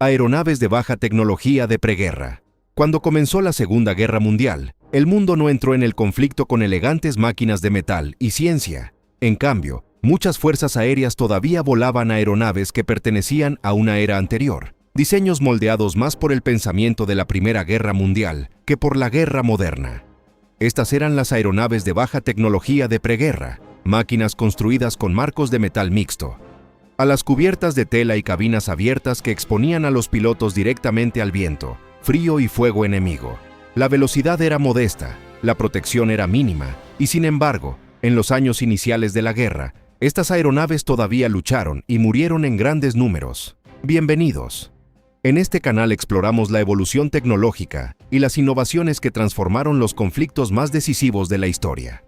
Aeronaves de baja tecnología de preguerra. Cuando comenzó la Segunda Guerra Mundial, el mundo no entró en el conflicto con elegantes máquinas de metal y ciencia. En cambio, muchas fuerzas aéreas todavía volaban aeronaves que pertenecían a una era anterior, diseños moldeados más por el pensamiento de la Primera Guerra Mundial que por la guerra moderna. Estas eran las aeronaves de baja tecnología de preguerra, máquinas construidas con marcos de metal mixto, alas cubiertas de tela y cabinas abiertas que exponían a los pilotos directamente al viento, frío y fuego enemigo. La velocidad era modesta, la protección era mínima, y sin embargo, en los años iniciales de la guerra, estas aeronaves todavía lucharon y murieron en grandes números. Bienvenidos. En este canal exploramos la evolución tecnológica y las innovaciones que transformaron los conflictos más decisivos de la historia.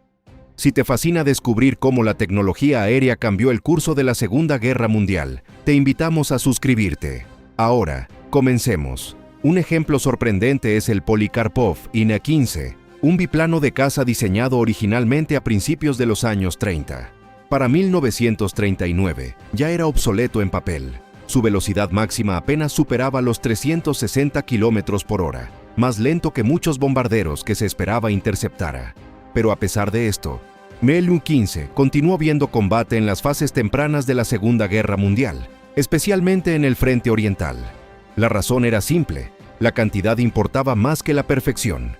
Si te fascina descubrir cómo la tecnología aérea cambió el curso de la Segunda Guerra Mundial, te invitamos a suscribirte. Ahora, comencemos. Un ejemplo sorprendente es el Polikarpov INA-15, un biplano de caza diseñado originalmente a principios de los años 30. Para 1939, ya era obsoleto en papel. Su velocidad máxima apenas superaba los 360 km por hora, más lento que muchos bombarderos que se esperaba interceptara. Pero a pesar de esto, MiL-15 continuó viendo combate en las fases tempranas de la Segunda Guerra Mundial, especialmente en el frente oriental. La razón era simple: la cantidad importaba más que la perfección.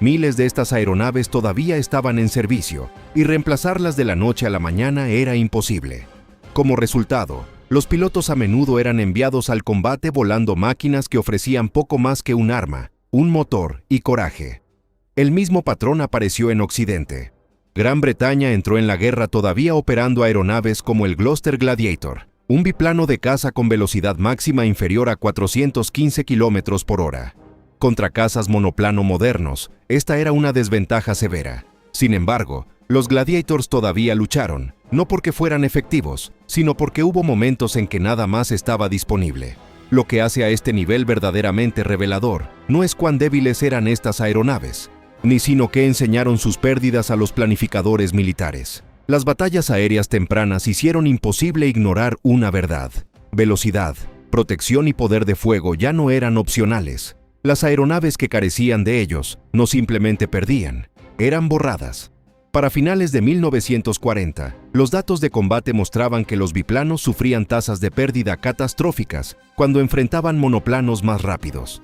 Miles de estas aeronaves todavía estaban en servicio, y reemplazarlas de la noche a la mañana era imposible. Como resultado, los pilotos a menudo eran enviados al combate volando máquinas que ofrecían poco más que un arma, un motor y coraje. El mismo patrón apareció en Occidente. Gran Bretaña entró en la guerra todavía operando aeronaves como el Gloster Gladiator, un biplano de caza con velocidad máxima inferior a 415 km por hora. Contra cazas monoplano modernos, esta era una desventaja severa. Sin embargo, los Gladiators todavía lucharon, no porque fueran efectivos, sino porque hubo momentos en que nada más estaba disponible. Lo que hace a este nivel verdaderamente revelador no es cuán débiles eran estas aeronaves, ni sino que enseñaron sus pérdidas a los planificadores militares. Las batallas aéreas tempranas hicieron imposible ignorar una verdad: velocidad, protección y poder de fuego ya no eran opcionales. Las aeronaves que carecían de ellos no simplemente perdían, eran borradas. Para finales de 1940, los datos de combate mostraban que los biplanos sufrían tasas de pérdida catastróficas cuando enfrentaban monoplanos más rápidos.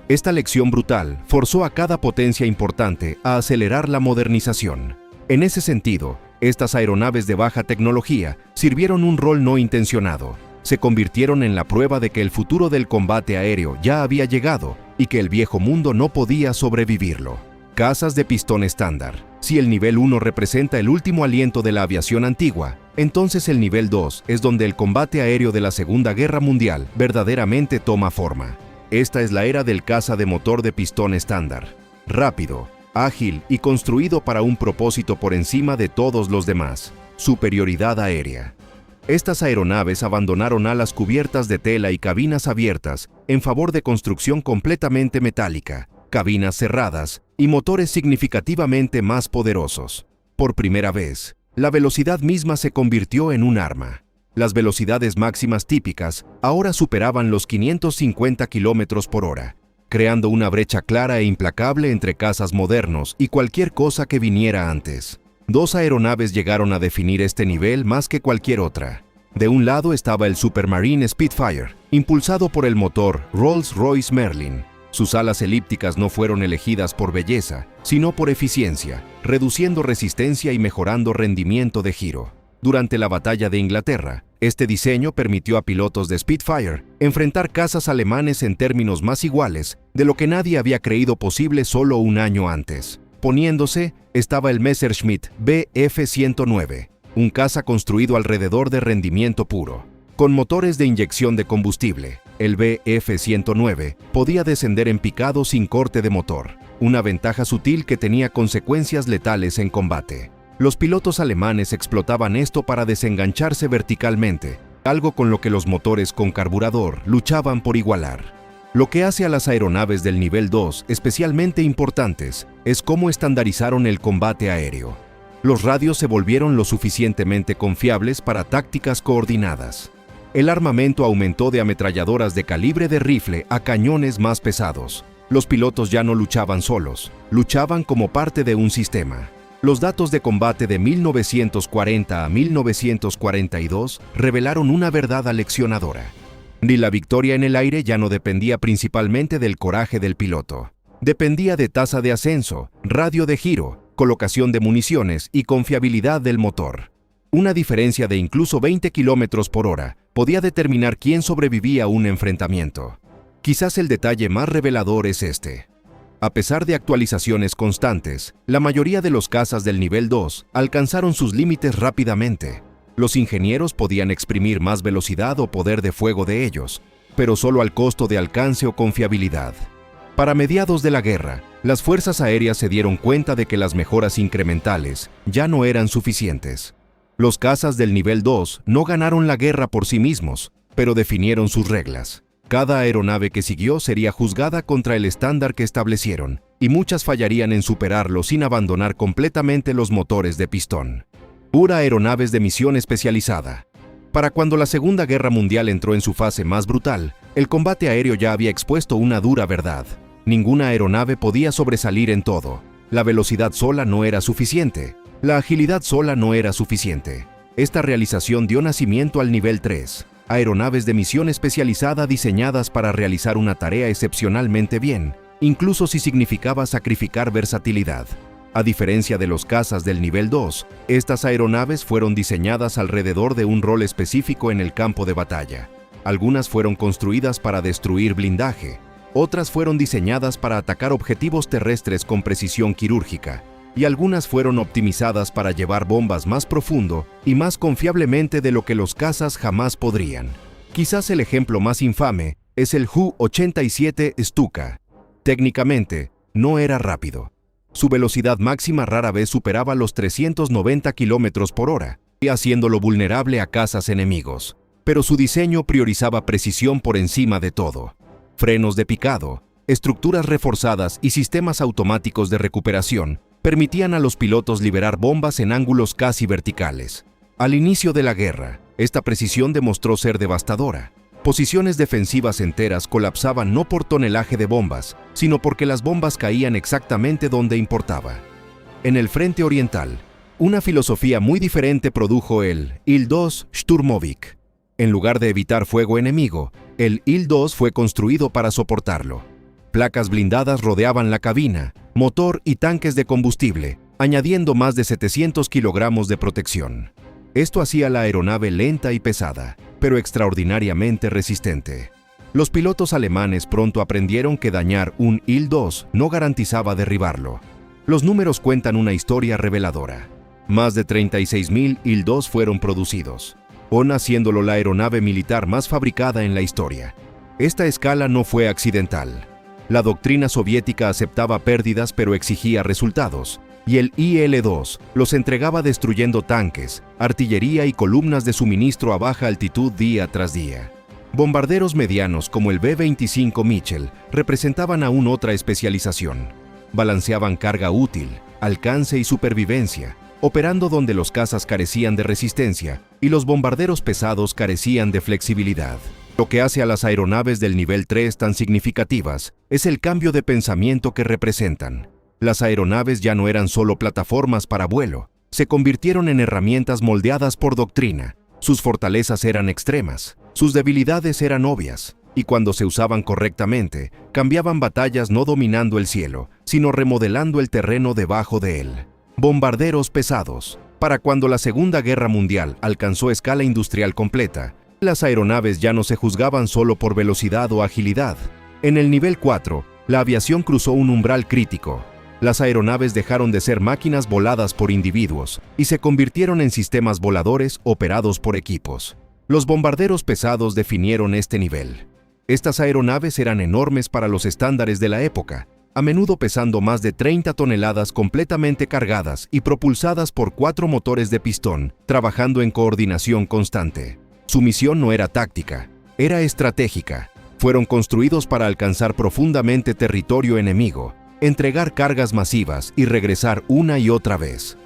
Esta lección brutal forzó a cada potencia importante a acelerar la modernización. En ese sentido, estas aeronaves de baja tecnología sirvieron un rol no intencionado. Se convirtieron en la prueba de que el futuro del combate aéreo ya había llegado y que el viejo mundo no podía sobrevivirlo. Cazas de pistón estándar. Si el nivel 1 representa el último aliento de la aviación antigua, entonces el nivel 2 es donde el combate aéreo de la Segunda Guerra Mundial verdaderamente toma forma. Esta es la era del caza de motor de pistón estándar. Rápido, ágil y construido para un propósito por encima de todos los demás: superioridad aérea. Estas aeronaves abandonaron alas cubiertas de tela y cabinas abiertas en favor de construcción completamente metálica, cabinas cerradas y motores significativamente más poderosos. Por primera vez, la velocidad misma se convirtió en un arma. Las velocidades máximas típicas ahora superaban los 550 km por hora, creando una brecha clara e implacable entre cazas modernos y cualquier cosa que viniera antes. Dos aeronaves llegaron a definir este nivel más que cualquier otra. De un lado estaba el Supermarine Spitfire, impulsado por el motor Rolls-Royce Merlin. Sus alas elípticas no fueron elegidas por belleza, sino por eficiencia, reduciendo resistencia y mejorando rendimiento de giro. Durante la Batalla de Inglaterra, este diseño permitió a pilotos de Spitfire enfrentar cazas alemanes en términos más iguales de lo que nadie había creído posible solo un año antes. Poniéndose estaba el Messerschmitt Bf-109, un caza construido alrededor de rendimiento puro. Con motores de inyección de combustible, el Bf-109 podía descender en picado sin corte de motor, una ventaja sutil que tenía consecuencias letales en combate. Los pilotos alemanes explotaban esto para desengancharse verticalmente, algo con lo que los motores con carburador luchaban por igualar. Lo que hace a las aeronaves del nivel 2 especialmente importantes es cómo estandarizaron el combate aéreo. Los radios se volvieron lo suficientemente confiables para tácticas coordinadas. El armamento aumentó de ametralladoras de calibre de rifle a cañones más pesados. Los pilotos ya no luchaban solos, luchaban como parte de un sistema. Los datos de combate de 1940 a 1942 revelaron una verdad aleccionadora. Ni la victoria en el aire ya no dependía principalmente del coraje del piloto. Dependía de tasa de ascenso, radio de giro, colocación de municiones y confiabilidad del motor. Una diferencia de incluso 20 km por hora podía determinar quién sobrevivía a un enfrentamiento. Quizás el detalle más revelador es este. A pesar de actualizaciones constantes, la mayoría de los cazas del nivel 2 alcanzaron sus límites rápidamente. Los ingenieros podían exprimir más velocidad o poder de fuego de ellos, pero solo al costo de alcance o confiabilidad. Para mediados de la guerra, las fuerzas aéreas se dieron cuenta de que las mejoras incrementales ya no eran suficientes. Los cazas del nivel 2 no ganaron la guerra por sí mismos, pero definieron sus reglas. Cada aeronave que siguió sería juzgada contra el estándar que establecieron, y muchas fallarían en superarlo sin abandonar completamente los motores de pistón. Pura aeronaves de misión especializada. Para cuando la Segunda Guerra Mundial entró en su fase más brutal, el combate aéreo ya había expuesto una dura verdad. Ninguna aeronave podía sobresalir en todo. La velocidad sola no era suficiente. La agilidad sola no era suficiente. Esta realización dio nacimiento al nivel 3. Aeronaves de misión especializada diseñadas para realizar una tarea excepcionalmente bien, incluso si significaba sacrificar versatilidad. A diferencia de los cazas del nivel 2, estas aeronaves fueron diseñadas alrededor de un rol específico en el campo de batalla. Algunas fueron construidas para destruir blindaje, otras fueron diseñadas para atacar objetivos terrestres con precisión quirúrgica, y algunas fueron optimizadas para llevar bombas más profundo y más confiablemente de lo que los cazas jamás podrían. Quizás el ejemplo más infame es el Ju-87 Stuka. Técnicamente, no era rápido. Su velocidad máxima rara vez superaba los 390 km por hora, haciéndolo vulnerable a cazas enemigos. Pero su diseño priorizaba precisión por encima de todo. Frenos de picado, estructuras reforzadas y sistemas automáticos de recuperación permitían a los pilotos liberar bombas en ángulos casi verticales. Al inicio de la guerra, esta precisión demostró ser devastadora. Posiciones defensivas enteras colapsaban no por tonelaje de bombas, sino porque las bombas caían exactamente donde importaba. En el frente oriental, una filosofía muy diferente produjo el Il-2 Sturmovik. En lugar de evitar fuego enemigo, el Il-2 fue construido para soportarlo. Placas blindadas rodeaban la cabina, motor y tanques de combustible, añadiendo más de 700 kilogramos de protección. Esto hacía la aeronave lenta y pesada, pero extraordinariamente resistente. Los pilotos alemanes pronto aprendieron que dañar un Il-2 no garantizaba derribarlo. Los números cuentan una historia reveladora. Más de 36.000 Il-2 fueron producidos, haciéndolo la aeronave militar más fabricada en la historia. Esta escala no fue accidental. La doctrina soviética aceptaba pérdidas pero exigía resultados, y el Il-2 los entregaba destruyendo tanques, artillería y columnas de suministro a baja altitud día tras día. Bombarderos medianos como el B-25 Mitchell representaban aún otra especialización. Balanceaban carga útil, alcance y supervivencia, operando donde los cazas carecían de resistencia y los bombarderos pesados carecían de flexibilidad. Lo que hace a las aeronaves del nivel 3 tan significativas es el cambio de pensamiento que representan. Las aeronaves ya no eran solo plataformas para vuelo, se convirtieron en herramientas moldeadas por doctrina. Sus fortalezas eran extremas, sus debilidades eran obvias, y cuando se usaban correctamente, cambiaban batallas no dominando el cielo, sino remodelando el terreno debajo de él. Bombarderos pesados. Para cuando la Segunda Guerra Mundial alcanzó escala industrial completa, las aeronaves ya no se juzgaban solo por velocidad o agilidad. En el nivel 4, la aviación cruzó un umbral crítico. Las aeronaves dejaron de ser máquinas voladas por individuos y se convirtieron en sistemas voladores operados por equipos. Los bombarderos pesados definieron este nivel. Estas aeronaves eran enormes para los estándares de la época, a menudo pesando más de 30 toneladas completamente cargadas y propulsadas por 4 motores de pistón, trabajando en coordinación constante. Su misión no era táctica, era estratégica. Fueron construidos para alcanzar profundamente territorio enemigo, entregar cargas masivas y regresar una y otra vez.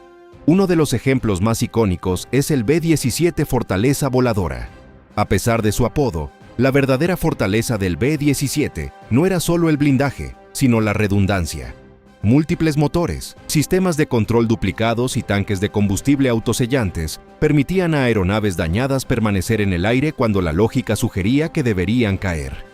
Uno de los ejemplos más icónicos es el B-17 Fortaleza Voladora. A pesar de su apodo, la verdadera fortaleza del B-17 no era solo el blindaje, sino la redundancia. Múltiples motores, sistemas de control duplicados y tanques de combustible autosellantes permitían a aeronaves dañadas permanecer en el aire cuando la lógica sugería que deberían caer.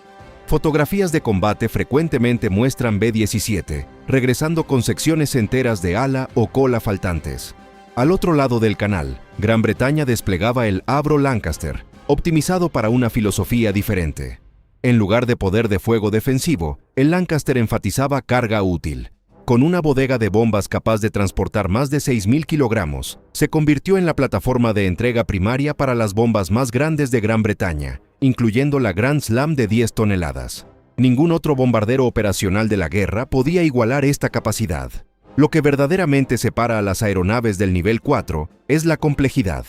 Fotografías de combate frecuentemente muestran B-17 regresando con secciones enteras de ala o cola faltantes. Al otro lado del canal, Gran Bretaña desplegaba el Avro Lancaster, optimizado para una filosofía diferente. En lugar de poder de fuego defensivo, el Lancaster enfatizaba carga útil. Con una bodega de bombas capaz de transportar más de 6.000 kilogramos, se convirtió en la plataforma de entrega primaria para las bombas más grandes de Gran Bretaña, incluyendo la Grand Slam de 10 toneladas. Ningún otro bombardero operacional de la guerra podía igualar esta capacidad. Lo que verdaderamente separa a las aeronaves del nivel 4 es la complejidad.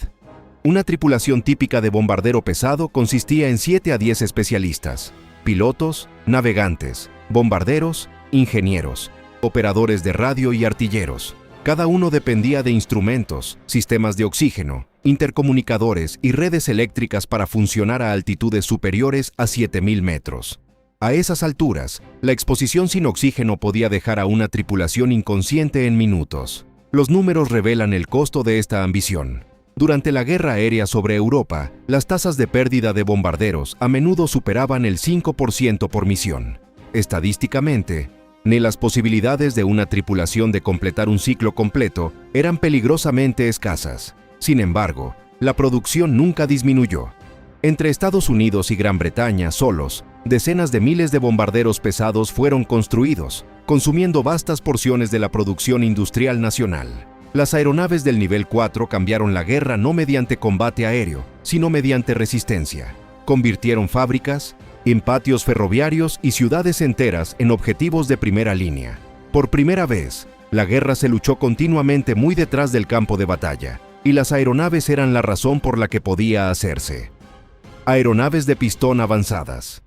Una tripulación típica de bombardero pesado consistía en 7 a 10 especialistas: pilotos, navegantes, bombarderos, ingenieros, operadores de radio y artilleros. Cada uno dependía de instrumentos, sistemas de oxígeno, intercomunicadores y redes eléctricas para funcionar a altitudes superiores a 7.000 metros. A esas alturas, la exposición sin oxígeno podía dejar a una tripulación inconsciente en minutos. Los números revelan el costo de esta ambición. Durante la guerra aérea sobre Europa, las tasas de pérdida de bombarderos a menudo superaban el 5% por misión. Estadísticamente, ni las posibilidades de una tripulación de completar un ciclo completo eran peligrosamente escasas. Sin embargo, la producción nunca disminuyó. Entre Estados Unidos y Gran Bretaña solos, decenas de miles de bombarderos pesados fueron construidos, consumiendo vastas porciones de la producción industrial nacional. Las aeronaves del nivel 4 cambiaron la guerra no mediante combate aéreo, sino mediante resistencia. Convirtieron fábricas, en patios ferroviarios y ciudades enteras en objetivos de primera línea. Por primera vez, la guerra se luchó continuamente muy detrás del campo de batalla, y las aeronaves eran la razón por la que podía hacerse. Aeronaves de pistón avanzadas.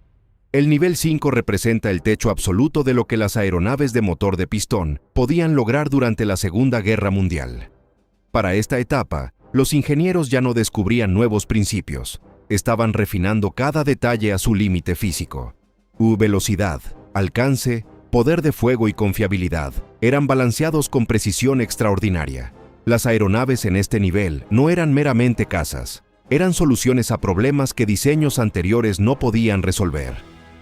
El nivel 5 representa el techo absoluto de lo que las aeronaves de motor de pistón podían lograr durante la Segunda Guerra Mundial. Para esta etapa, los ingenieros ya no descubrían nuevos principios. Estaban refinando cada detalle a su límite físico. Velocidad, alcance, poder de fuego y confiabilidad eran balanceados con precisión extraordinaria. Las aeronaves en este nivel no eran meramente cazas, eran soluciones a problemas que diseños anteriores no podían resolver.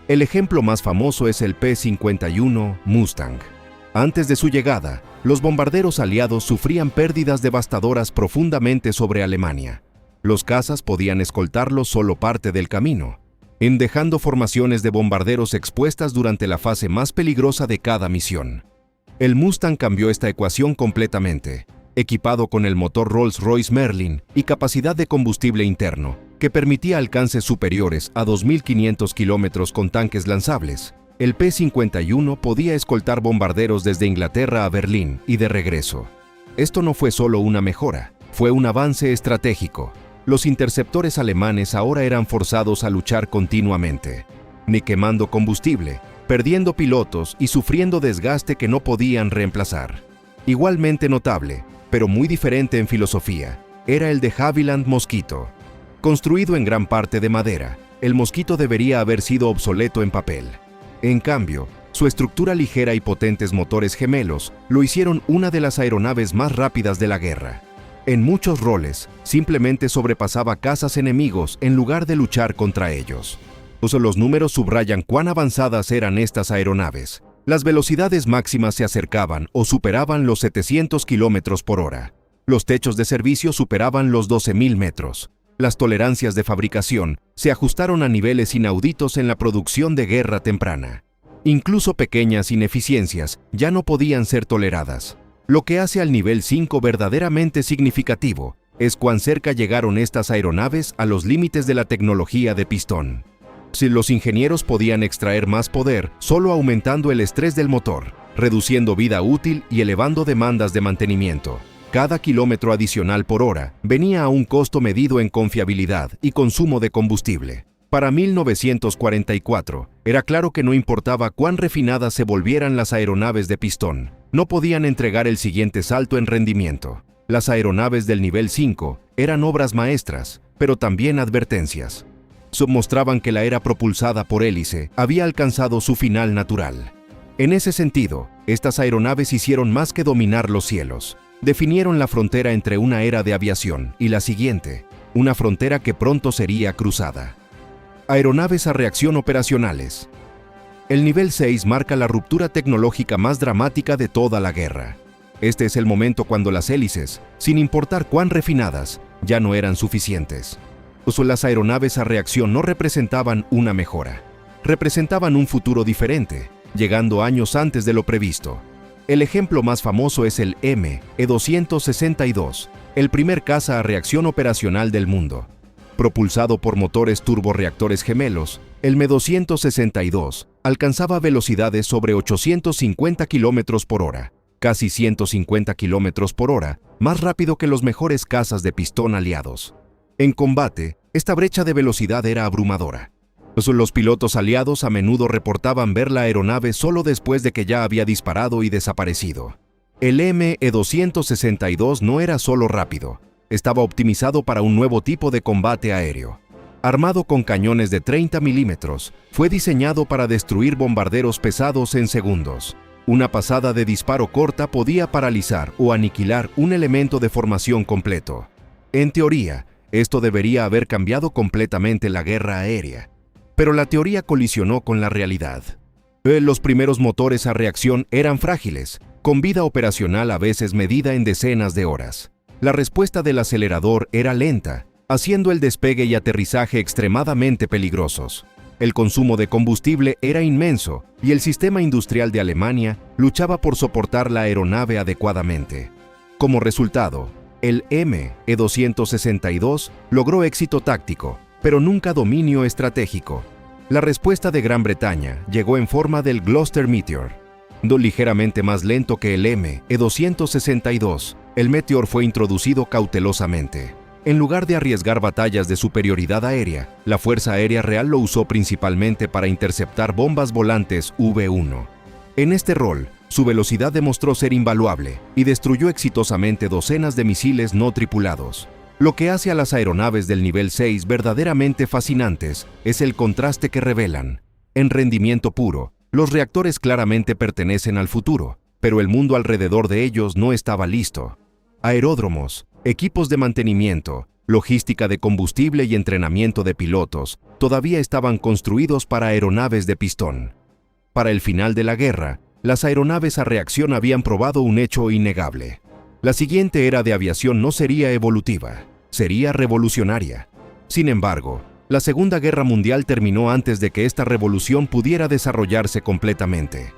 El ejemplo más famoso es el P-51 Mustang. Antes de su llegada, los bombarderos aliados sufrían pérdidas devastadoras profundamente sobre Alemania. Los cazas podían escoltarlos solo parte del camino, dejando formaciones de bombarderos expuestas durante la fase más peligrosa de cada misión. El Mustang cambió esta ecuación completamente, equipado con el motor Rolls-Royce Merlin y capacidad de combustible interno, que permitía alcances superiores a 2.500 kilómetros con tanques lanzables. El P-51 podía escoltar bombarderos desde Inglaterra a Berlín y de regreso. Esto no fue solo una mejora, fue un avance estratégico. Los interceptores alemanes ahora eran forzados a luchar continuamente, ni quemando combustible, perdiendo pilotos y sufriendo desgaste que no podían reemplazar. Igualmente notable, pero muy diferente en filosofía, era el de Havilland Mosquito. Construido en gran parte de madera, el Mosquito debería haber sido obsoleto en papel. En cambio, su estructura ligera y potentes motores gemelos lo hicieron una de las aeronaves más rápidas de la guerra. En muchos roles, simplemente sobrepasaba cazas enemigos en lugar de luchar contra ellos. Los números subrayan cuán avanzadas eran estas aeronaves. Las velocidades máximas se acercaban o superaban los 700 kilómetros por hora. Los techos de servicio superaban los 12.000 metros. Las tolerancias de fabricación se ajustaron a niveles inauditos en la producción de guerra temprana. Incluso pequeñas ineficiencias ya no podían ser toleradas. Lo que hace al nivel 5 verdaderamente significativo es cuán cerca llegaron estas aeronaves a los límites de la tecnología de pistón. Si los ingenieros podían extraer más poder solo aumentando el estrés del motor, reduciendo vida útil y elevando demandas de mantenimiento. Cada kilómetro adicional por hora venía a un costo medido en confiabilidad y consumo de combustible. Para 1944, era claro que no importaba cuán refinadas se volvieran las aeronaves de pistón, no podían entregar el siguiente salto en rendimiento. Las aeronaves del nivel 5 eran obras maestras, pero también advertencias. mostraban que la era propulsada por hélice había alcanzado su final natural. En ese sentido, estas aeronaves hicieron más que dominar los cielos. Definieron la frontera entre una era de aviación y la siguiente, una frontera que pronto sería cruzada. Aeronaves a reacción operacionales. El nivel 6 marca la ruptura tecnológica más dramática de toda la guerra. Este es el momento cuando las hélices, sin importar cuán refinadas, ya no eran suficientes. Las aeronaves a reacción no representaban una mejora. Representaban un futuro diferente, llegando años antes de lo previsto. El ejemplo más famoso es el ME-262, el primer caza a reacción operacional del mundo. Propulsado por motores turborreactores gemelos, el ME-262 alcanzaba velocidades sobre 850 km por hora, casi 150 km por hora, más rápido que los mejores cazas de pistón aliados. En combate, esta brecha de velocidad era abrumadora. Los pilotos aliados a menudo reportaban ver la aeronave solo después de que ya había disparado y desaparecido. El ME-262 no era solo rápido, estaba optimizado para un nuevo tipo de combate aéreo. Armado con cañones de 30 milímetros, fue diseñado para destruir bombarderos pesados en segundos. Una pasada de disparo corta podía paralizar o aniquilar un elemento de formación completo. En teoría, esto debería haber cambiado completamente la guerra aérea. Pero la teoría colisionó con la realidad. Los primeros motores a reacción eran frágiles, con vida operacional a veces medida en decenas de horas. La respuesta del acelerador era lenta, haciendo el despegue y aterrizaje extremadamente peligrosos. El consumo de combustible era inmenso y el sistema industrial de Alemania luchaba por soportar la aeronave adecuadamente. Como resultado, el ME-262 logró éxito táctico, pero nunca dominio estratégico. La respuesta de Gran Bretaña llegó en forma del Gloster Meteor. Ligeramente más lento que el ME-262, el Meteor fue introducido cautelosamente. En lugar de arriesgar batallas de superioridad aérea, la Fuerza Aérea Real lo usó principalmente para interceptar bombas volantes V-1. En este rol, su velocidad demostró ser invaluable y destruyó exitosamente docenas de misiles no tripulados. Lo que hace a las aeronaves del nivel 6 verdaderamente fascinantes es el contraste que revelan. En rendimiento puro, los reactores claramente pertenecen al futuro, pero el mundo alrededor de ellos no estaba listo. Aeródromos, equipos de mantenimiento, logística de combustible y entrenamiento de pilotos todavía estaban construidos para aeronaves de pistón. Para el final de la guerra, las aeronaves a reacción habían probado un hecho innegable. La siguiente era de aviación no sería evolutiva, sería revolucionaria. Sin embargo, la Segunda Guerra Mundial terminó antes de que esta revolución pudiera desarrollarse completamente.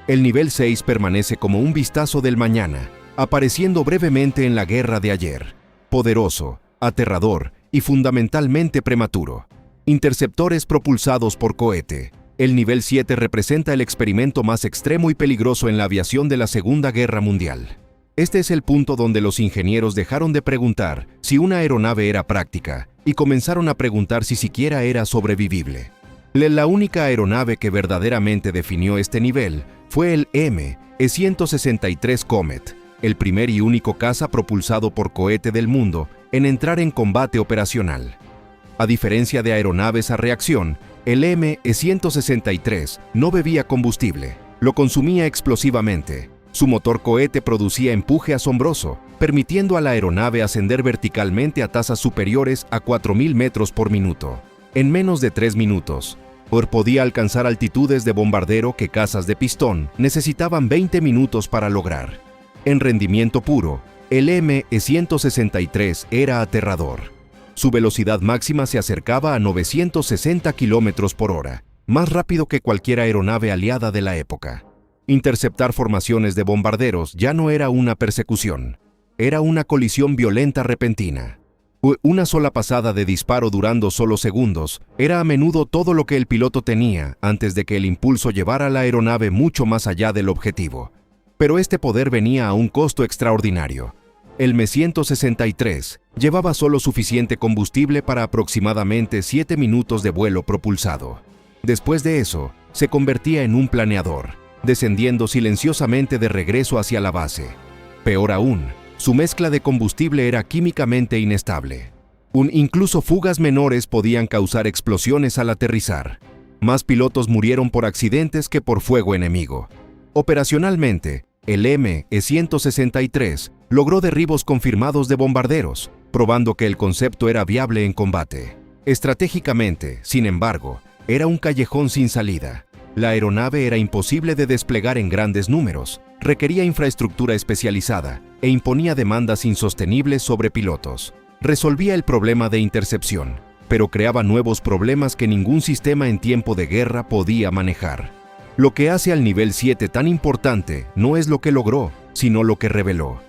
El nivel 6 permanece como un vistazo del mañana, apareciendo brevemente en la guerra de ayer. Poderoso, aterrador y fundamentalmente prematuro. Interceptores propulsados por cohete. El nivel 7 representa el experimento más extremo y peligroso en la aviación de la Segunda Guerra Mundial. Este es el punto donde los ingenieros dejaron de preguntar si una aeronave era práctica y comenzaron a preguntar si siquiera era sobrevivible. La única aeronave que verdaderamente definió este nivel fue el ME-163 Comet, el primer y único caza propulsado por cohete del mundo en entrar en combate operacional. A diferencia de aeronaves a reacción, el ME-163 no bebía combustible, lo consumía explosivamente. Su motor cohete producía empuje asombroso, permitiendo a la aeronave ascender verticalmente a tasas superiores a 4.000 metros por minuto. En menos de 3 minutos, podía alcanzar altitudes de bombardero que cazas de pistón necesitaban 20 minutos para lograr. En rendimiento puro, el ME-163 era aterrador. Su velocidad máxima se acercaba a 960 km por hora, más rápido que cualquier aeronave aliada de la época. Interceptar formaciones de bombarderos ya no era una persecución, era una colisión violenta repentina. Una sola pasada de disparo durando solo segundos era a menudo todo lo que el piloto tenía antes de que el impulso llevara la aeronave mucho más allá del objetivo. Pero este poder venía a un costo extraordinario. El ME-163 llevaba solo suficiente combustible para aproximadamente 7 minutos de vuelo propulsado. Después de eso, se convertía en un planeador, descendiendo silenciosamente de regreso hacia la base. Peor aún, su mezcla de combustible era químicamente inestable. Incluso fugas menores podían causar explosiones al aterrizar. Más pilotos murieron por accidentes que por fuego enemigo. Operacionalmente, el ME-163 logró derribos confirmados de bombarderos, probando que el concepto era viable en combate. Estratégicamente, sin embargo, era un callejón sin salida. La aeronave era imposible de desplegar en grandes números, requería infraestructura especializada e imponía demandas insostenibles sobre pilotos. Resolvía el problema de intercepción, pero creaba nuevos problemas que ningún sistema en tiempo de guerra podía manejar. Lo que hace al nivel 7 tan importante no es lo que logró, sino lo que reveló.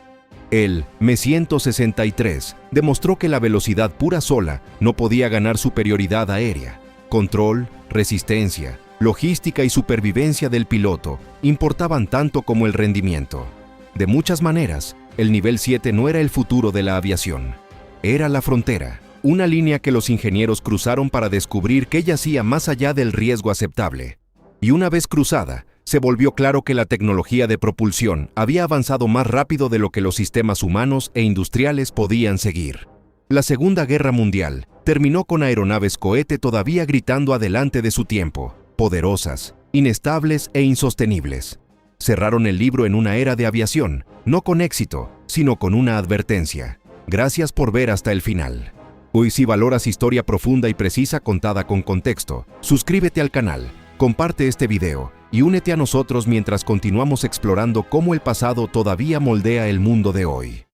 El ME-163 demostró que la velocidad pura sola no podía ganar superioridad aérea. Control, resistencia, logística y supervivencia del piloto importaban tanto como el rendimiento. De muchas maneras, el nivel 7 no era el futuro de la aviación. Era la frontera, una línea que los ingenieros cruzaron para descubrir qué yacía más allá del riesgo aceptable. Y una vez cruzada, se volvió claro que la tecnología de propulsión había avanzado más rápido de lo que los sistemas humanos e industriales podían seguir. La Segunda Guerra Mundial terminó con aeronaves cohete todavía gritando adelante de su tiempo, poderosas, inestables e insostenibles. Cerraron el libro en una era de aviación, no con éxito, sino con una advertencia. Gracias por ver hasta el final. Hoy, si valoras historia profunda y precisa contada con contexto, suscríbete al canal, comparte este video y únete a nosotros mientras continuamos explorando cómo el pasado todavía moldea el mundo de hoy.